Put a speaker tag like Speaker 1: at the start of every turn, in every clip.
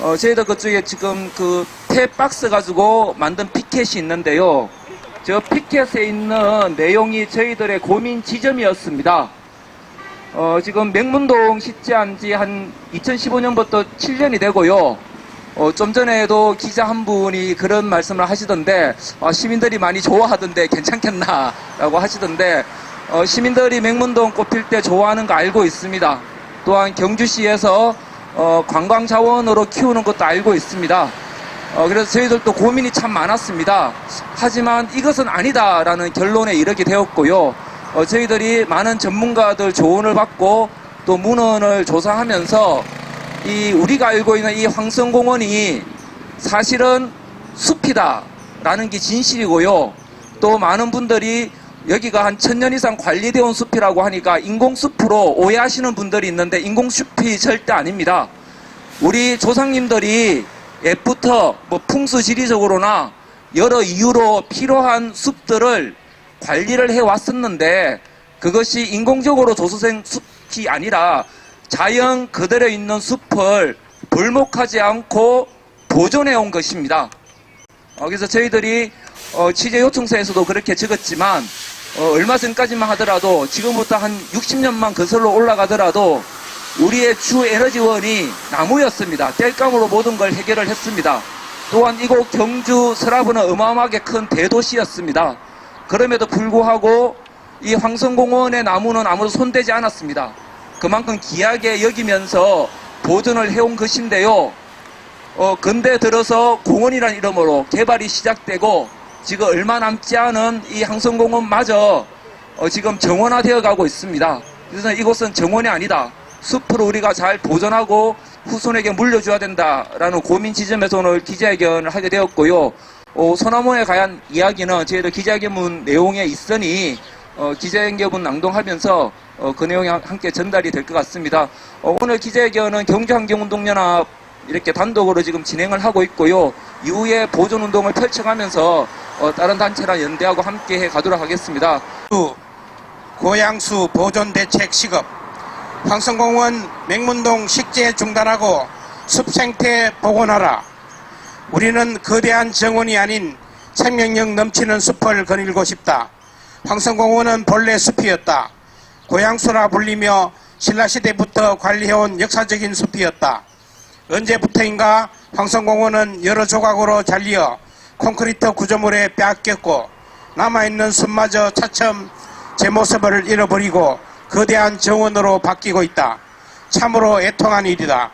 Speaker 1: 저희들 그쪽에 지금 그 폐박스 가지고 만든 피켓이 있는데요. 저 피켓에 있는 내용이 저희들의 고민 지점이었습니다. 지금 맹문동 식재한 지 한 2015년부터 7년이 되고요. 좀 전에도 기자 한 분이 그런 말씀을 하시던데, 시민들이 많이 좋아하던데 괜찮겠나라고 하시던데, 시민들이 맹문동 꼽힐 때 좋아하는 거 알고 있습니다. 또한 경주시에서 관광 자원으로 키우는 것도 알고 있습니다. 그래서 저희들도 고민이 참 많았습니다. 하지만 이것은 아니다라는 결론에 이르게 되었고요. 저희들이 많은 전문가들 조언을 받고 또 문헌을 조사하면서 우리가 알고 있는 이 황성공원이 사실은 숲이다라는 게 진실이고요. 또 많은 분들이 여기가 한 1000년 이상 관리되어 온 숲이라고 하니까 인공숲으로 오해하시는 분들이 있는데 인공숲이 절대 아닙니다. 우리 조상님들이 옛부터 풍수지리적으로나 여러 이유로 필요한 숲들을 관리를 해왔었는데 그것이 인공적으로 조성된 숲이 아니라 자연 그대로 있는 숲을 벌목하지 않고 보존해 온 것입니다. 그래서 저희들이 취재 요청서에서도 그렇게 적었지만 얼마 전까지만 하더라도 지금부터 한 60년만 거슬러 올라가더라도 우리의 주 에너지원이 나무였습니다. 땔감으로 모든 걸 해결을 했습니다. 또한 이곳 경주 서라부는 어마어마하게 큰 대도시였습니다. 그럼에도 불구하고 이 황성공원의 나무는 아무도 손대지 않았습니다. 그만큼 귀하게 여기면서 보존을 해온 것인데요. 근대 들어서 공원이라는 이름으로 개발이 시작되고 지금 얼마 남지 않은 이 황성공원마저 지금 정원화되어 가고 있습니다. 그래서 이곳은 정원이 아니다. 숲을 우리가 잘 보존하고 후손에게 물려줘야 된다라는 고민 지점에서 오늘 기자회견을 하게 되었고요. 소나무에 관한 이야기는 저희들 기자회견문 내용에 있으니 기자회견문 낭독하면서 그 내용이 함께 전달이 될 것 같습니다. 오늘 기자회견은 경주환경운동연합 이렇게 단독으로 지금 진행을 하고 있고요. 이후에 보존운동을 펼쳐가면서 다른 단체랑 연대하고 함께 해 가도록 하겠습니다.
Speaker 2: 고양수 보존대책 시급, 황성공원 맹문동 식재 중단하고 숲생태 복원하라. 우리는 거대한 정원이 아닌 생명력 넘치는 숲을 거닐고 싶다. 황성공원은 본래 숲이었다. 고양수라 불리며 신라시대부터 관리해온 역사적인 숲이었다. 언제부터인가 황성공원은 여러 조각으로 잘리어 콘크리트 구조물에 빼앗겼고 남아있는 숲마저 차츰 제 모습을 잃어버리고 거대한 정원으로 바뀌고 있다. 참으로 애통한 일이다.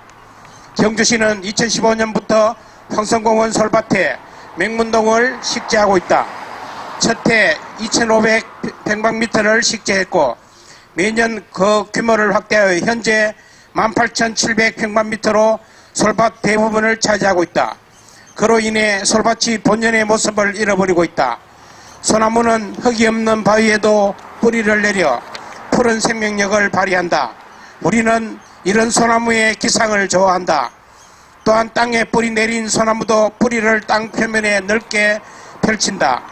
Speaker 2: 경주시는 2015년부터 황성공원 솔밭에 맹문동을 식재하고 있다. 첫해 2500평방미터를 식재했고 매년 그 규모를 확대하여 현재 18,700평방미터로 솔밭 대부분을 차지하고 있다. 그로 인해 솔밭이 본연의 모습을 잃어버리고 있다. 소나무는 흙이 없는 바위에도 뿌리를 내려 푸른 생명력을 발휘한다. 우리는 이런 소나무의 기상을 좋아한다. 또한 땅에 뿌리 내린 소나무도 뿌리를 땅 표면에 넓게 펼친다.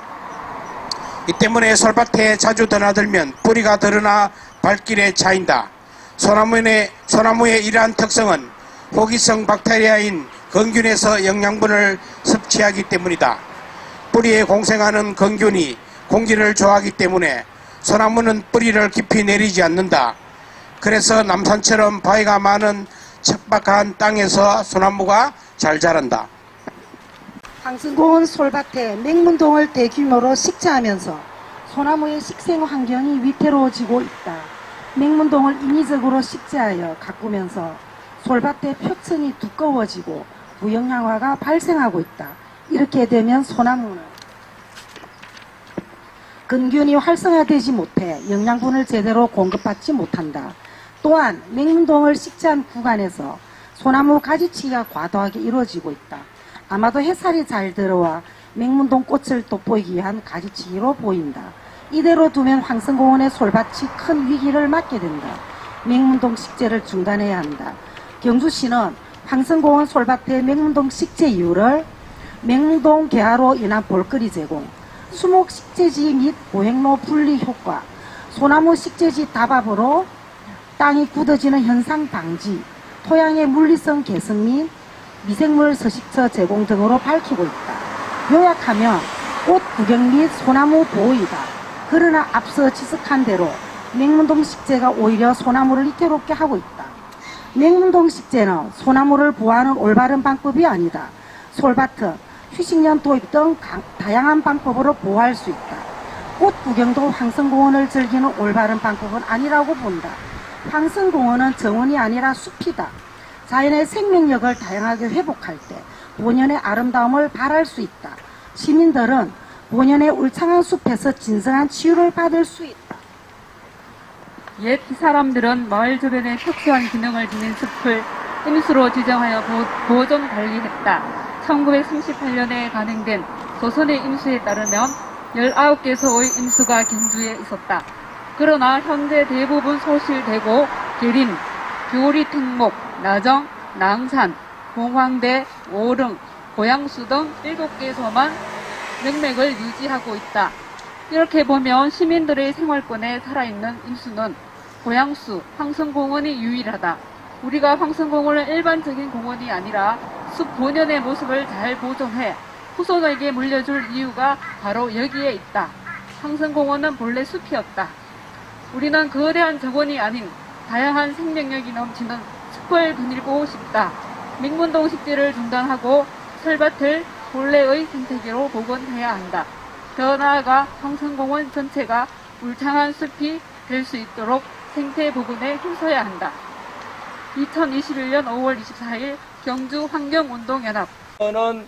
Speaker 2: 이 때문에 솔밭에 자주 드나들면 뿌리가 드러나 발길에 차인다. 소나무의 이러한 특성은 호기성 박테리아인 건균에서 영양분을 섭취하기 때문이다. 뿌리에 공생하는 건균이 공기를 좋아하기 때문에 소나무는 뿌리를 깊이 내리지 않는다. 그래서 남산처럼 바위가 많은 척박한 땅에서 소나무가 잘 자란다.
Speaker 3: 황성공원 솔밭에 맹문동을 대규모로 식재하면서 소나무의 식생 환경이 위태로워지고 있다. 맹문동을 인위적으로 식재하여 가꾸면서 솔밭의 표층이 두꺼워지고 부영양화가 발생하고 있다. 이렇게 되면 소나무는 근균이 활성화되지 못해 영양분을 제대로 공급받지 못한다. 또한 맹문동을 식재한 구간에서 소나무 가지치기가 과도하게 이루어지고 있다. 아마도 햇살이 잘 들어와 맹문동 꽃을 돋보이기 위한 가지치기로 보인다. 이대로 두면 황성공원의 솔밭이 큰 위기를 맞게 된다. 맹문동 식재를 중단해야 한다. 경주시는 황성공원 솔밭의 맹문동 식재 이유를 맹문동 개화로 인한 볼거리 제공, 수목 식재지 및 보행로 분리 효과, 소나무 식재지 다밥으로 땅이 굳어지는 현상 방지, 토양의 물리성 개선 및 미생물 서식처 제공 등으로 밝히고 있다. 요약하면 꽃 구경 및 소나무 보호이다. 그러나 앞서 지적한 대로 맹문동 식재가 오히려 소나무를 위태롭게 하고 있다. 맹문동 식재는 소나무를 보호하는 올바른 방법이 아니다. 솔바트, 휴식년 도입 등 다양한 방법으로 보호할 수 있다. 꽃 구경도 황성공원을 즐기는 올바른 방법은 아니라고 본다. 황성공원은 정원이 아니라 숲이다. 자연의 생명력을 다양하게 회복할 때 본연의 아름다움을 발할 수 있다. 시민들은 본연의 울창한 숲에서 진정한 치유를 받을 수 있다.
Speaker 4: 옛 사람들은 마을 주변에 특수한 기능을 지닌 숲을 임수로 지정하여 보존 관리했다. 1938년에 간행된 조선의 임수에 따르면 19개소의 임수가 경주에 있었다. 그러나 현재 대부분 소실되고 계림, 교리 특목, 나정, 낭산, 봉황대, 오릉, 고양수 등 7개소만 명맥을 유지하고 있다. 이렇게 보면 시민들의 생활권에 살아있는 임수는 고양수, 황성공원이 유일하다. 우리가 황성공원을 일반적인 공원이 아니라 숲 본연의 모습을 잘 보존해 후손에게 물려줄 이유가 바로 여기에 있다. 황성공원은 본래 숲이었다. 우리는 거대한 정원이 아닌 다양한 생명력이 넘치는 숲을 거닐고 싶다. 맹문동 식재를 중단하고 설밭을 본래의 생태계로 복원해야 한다. 더 나아가 황성공원 전체가 울창한 숲이 될 수 있도록 생태 복원에 힘써야 한다. 2021년 5월 24일 경주 환경운동연합.
Speaker 1: 는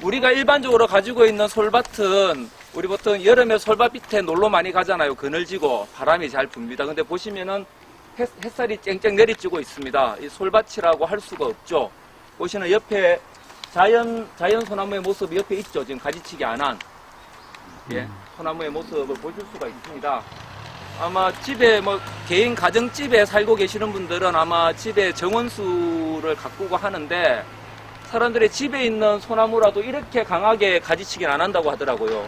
Speaker 1: 우리가 일반적으로 가지고 있는 솔밭은 우리 보통 여름에 솔밭 밑에 놀러 많이 가잖아요. 그늘지고 바람이 잘 붑니다. 근데 보시면은 햇살이 쨍쨍 내리쬐고 있습니다. 이 솔밭이라고 할 수가 없죠. 보시는 옆에 자연 소나무의 모습이 옆에 있죠. 지금 가지치기 안 한. 예, 소나무의 모습을 보실 수가 있습니다. 아마 집에 개인 가정집에 살고 계시는 분들은 아마 집에 정원수를 가꾸고 하는데 사람들이 집에 있는 소나무라도 이렇게 강하게 가지치기는 안 한다고 하더라고요.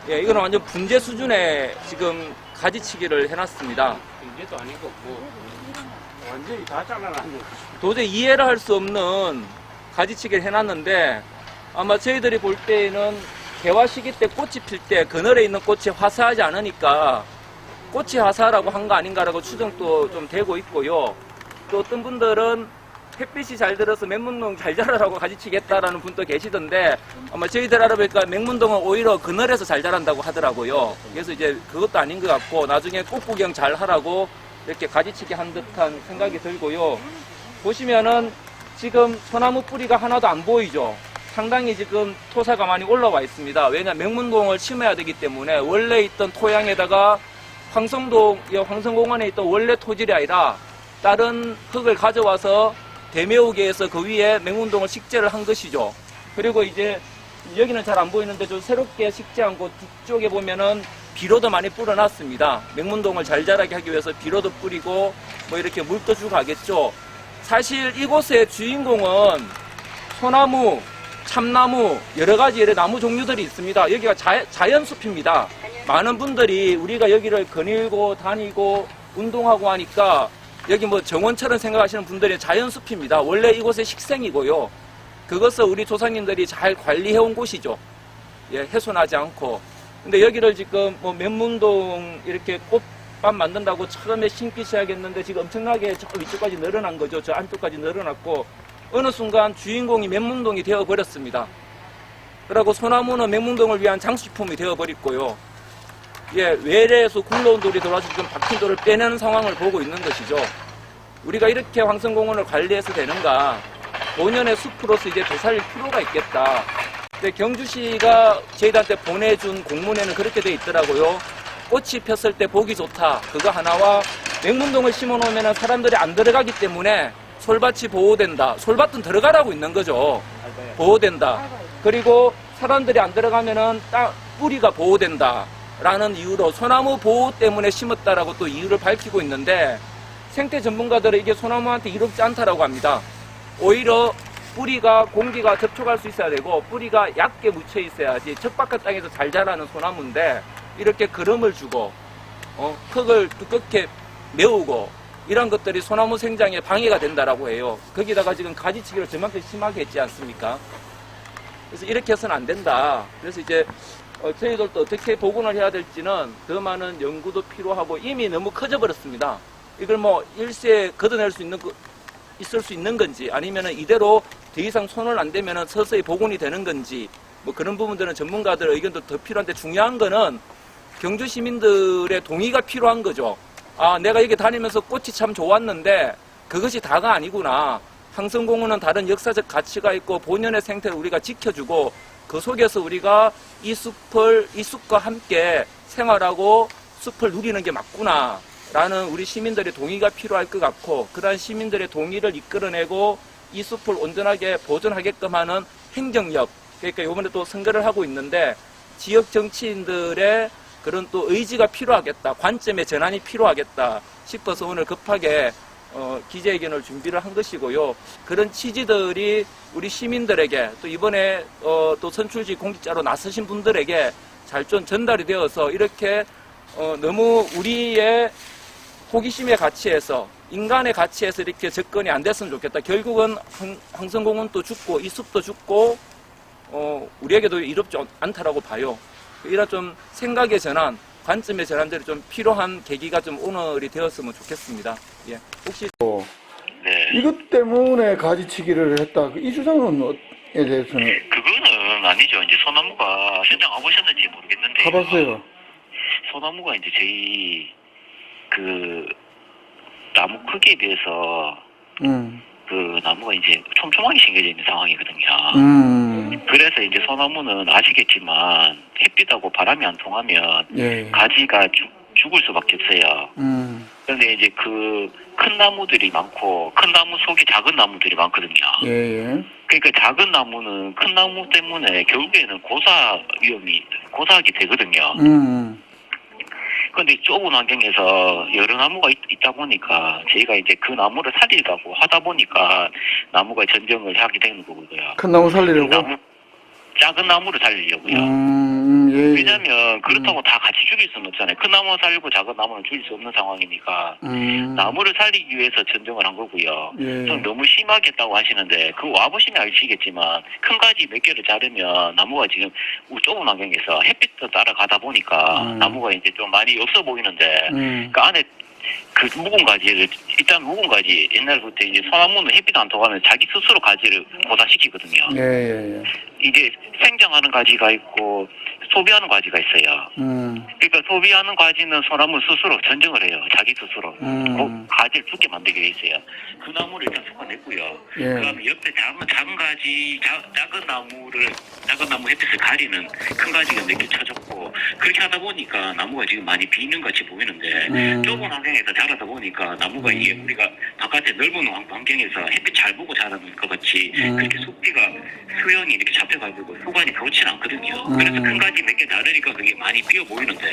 Speaker 1: 예, 이거는 완전 분재 수준의 지금 가지치기를 해놨습니다.
Speaker 2: 분재도 아니고 완전히 다 잘라놨네.
Speaker 1: 도저히 이해를 할 수 없는 가지치기를 해놨는데 아마 저희들이 볼 때에는 개화 시기 때 꽃이 필 때 그늘에 있는 꽃이 화사하지 않으니까 꽃이 화사하라고 한 거 아닌가라고 추정도 좀 되고 있고요. 또 어떤 분들은 햇빛이 잘 들어서 맹문동 잘 자라라고 가지치기 했다라는 분도 계시던데 아마 저희들 알아보니까 맹문동은 오히려 그늘에서 잘 자란다고 하더라고요. 그래서 이제 그것도 아닌 것 같고 나중에 꽃 구경 잘 하라고 이렇게 가지치기 한 듯한 생각이 들고요. 보시면은 지금 소나무 뿌리가 하나도 안 보이죠. 상당히 지금 토사가 많이 올라와 있습니다. 왜냐하면 맹문동을 심어야 되기 때문에 원래 있던 토양에다가 황성공원에 있던 원래 토질이 아니라 다른 흙을 가져와서 대메우게 해서 그 위에 맹문동을 식재를 한 것이죠. 그리고 이제 여기는 잘 안 보이는데 좀 새롭게 식재한 곳 뒤쪽에 보면은 비료도 많이 뿌려놨습니다. 맹문동을 잘 자라게 하기 위해서 비료도 뿌리고 뭐 이렇게 물도 주고 하겠죠. 사실 이곳의 주인공은 소나무, 참나무, 여러 가지 이런 나무 종류들이 있습니다. 여기가 자연숲입니다. 많은 분들이 우리가 여기를 거닐고 다니고 운동하고 하니까 여기 뭐 정원처럼 생각하시는 분들이 자연숲입니다. 원래 이곳의 식생이고요. 그것을 우리 조상님들이 잘 관리해온 곳이죠. 예, 훼손하지 않고. 근데 여기를 지금 뭐 맹문동 이렇게 꽃밭 만든다고 처음에 심기 시작했는데 지금 엄청나게 저 위쪽까지 늘어난 거죠. 저 안쪽까지 늘어났고 어느 순간 주인공이 맹문동이 되어버렸습니다. 그리고 소나무는 맹문동을 위한 장식품이 되어버렸고요. 예, 외래에서 굴러온 돌이 돌아서 지금 박힌 돌을 빼내는 상황을 보고 있는 것이죠. 우리가 이렇게 황성공원을 관리해서 되는가? 본연의 숲으로서 이제 되살릴 필요가 있겠다. 근데 경주시가 저희들한테 보내준 공문에는 그렇게 돼 있더라고요. 꽃이 폈을 때 보기 좋다. 그거 하나와 맹문동을 심어놓으면 사람들이 안 들어가기 때문에 솔밭이 보호된다. 솔밭은 들어가라고 있는 거죠. 보호된다. 그리고 사람들이 안 들어가면은 뿌리가 보호된다. 라는 이유로 소나무 보호 때문에 심었다라고 또 이유를 밝히고 있는데 생태 전문가들은 이게 소나무한테 이롭지 않다라고 합니다. 오히려 뿌리가 공기가 접촉할 수 있어야 되고 뿌리가 얕게 묻혀 있어야지 적박한 땅에서 잘 자라는 소나무인데 이렇게 거름을 주고 흙을 두껍게 메우고 이런 것들이 소나무 생장에 방해가 된다라고 해요. 거기다가 지금 가지치기를 저만큼 심하게 했지 않습니까? 그래서 이렇게 해서는 안 된다. 그래서 이제 저희들도 어떻게 복원을 해야 될지는 더 많은 연구도 필요하고 이미 너무 커져 버렸습니다. 이걸 뭐 일시에 걷어낼 수 있는 있을 수 있는 건지 아니면은 이대로 더 이상 손을 안 대면은 서서히 복원이 되는 건지 뭐 그런 부분들은 전문가들 의견도 더 필요한데 중요한 거는 경주 시민들의 동의가 필요한 거죠. 아, 내가 여기 다니면서 꽃이 참 좋았는데 그것이 다가 아니구나. 황성공원은 다른 역사적 가치가 있고 본연의 생태를 우리가 지켜주고 그 속에서 우리가 이 숲과 함께 생활하고 숲을 누리는 게 맞구나. 라는 우리 시민들의 동의가 필요할 것 같고 그러한 시민들의 동의를 이끌어내고 이 숲을 온전하게 보존하게끔 하는 행정력, 그러니까 이번에 또 선거를 하고 있는데 지역 정치인들의 그런 또 의지가 필요하겠다, 관점의 전환이 필요하겠다 싶어서 오늘 급하게 기자회견을 준비를 한 것이고요. 그런 취지들이 우리 시민들에게 또 이번에 또 선출직 공직자로 나서신 분들에게 잘 좀 전달이 되어서 이렇게 너무 우리의 호기심의 가치에서 인간의 가치에서 이렇게 접근이 안 됐으면 좋겠다. 결국은 황성공원도 죽고 이 숲도 죽고 우리에게도 이롭지 않다라고 봐요. 이런 좀 생각의 전환, 관점의 전환들이 좀 필요한 계기가 좀 오늘이 되었으면 좋겠습니다. 예. 혹시
Speaker 5: 네.
Speaker 6: 이것 때문에 가지치기를 했다. 이 주장은 대해서는
Speaker 5: 그거는 아니죠. 이제 소나무가 현장 와보셨는지 모르겠는데.
Speaker 6: 가봤어요.
Speaker 5: 소나무가 이제 저희 그 나무 크기에 비해서 그 나무가 이제 촘촘하게 생겨져 있는 상황이거든요. 그래서 이제 소나무는 아시겠지만 햇빛하고 바람이 안 통하면
Speaker 6: 예.
Speaker 5: 가지가 죽을 수밖에 없어요. 그런데 이제 그 큰 나무들이 많고 큰 나무 속에 작은 나무들이 많거든요.
Speaker 6: 예, 예.
Speaker 5: 그러니까 작은 나무는 큰 나무 때문에 결국에는 고사하게 되거든요. 그런데 좁은 환경에서 여러 나무가 있다 보니까 저희가 이제 그 나무를 살리려고 하다 보니까 나무가 전쟁을 하게 되는 거고요.
Speaker 6: 큰 나무 살리려고?
Speaker 5: 작은 나무를 살리려고요.
Speaker 6: 예.
Speaker 5: 왜냐하면 그렇다고 다 같이 죽일 수는 없잖아요. 큰 나무 살리고 작은 나무는 죽일 수 없는 상황이니까 나무를 살리기 위해서 전쟁을 한 거고요.
Speaker 6: 예.
Speaker 5: 좀 너무 심하게 했다고 하시는데 그거 와보시면 아시겠지만 큰 가지 몇 개를 자르면 나무가 지금 좁은 환경에서 햇빛도 따라가다 보니까 나무가 이제 좀 많이 없어 보이는데 그 안에 그 묵은 가지를 일단 묵은 가지 옛날부터 이제 소나무는 햇빛 안 통하면 자기 스스로 가지를 고사시키거든요.
Speaker 6: 예.
Speaker 5: 이게 생장하는 가지가 있고 소비하는 가지가 있어요. 그러니까 소비하는 가지는 소나무 스스로 전쟁을 해요. 자기 스스로. 그 가지를 죽게 만들게 돼 있어요. 그 나무를 일단 쏟아냈고요.
Speaker 6: 예.
Speaker 5: 그다음에 옆에 작은 가지, 작은 나무 햇빛을 가리는 큰 가지가 몇 개 쳐졌고 그렇게 하다 보니까 나무가 지금 많이 비는 같이 보이는데 좁은 환경에서 자라다 보니까 나무가 이게 우리가 바깥에 넓은 환경에서 햇빛 잘 보고 자라는 것 같이 그렇게 숲비가 수영이 이렇게 잡혀가지고 후관이 그렇지는 않거든요. 그래서 큰 가지 몇 개 다르니까 그게 많이 비어 보이는데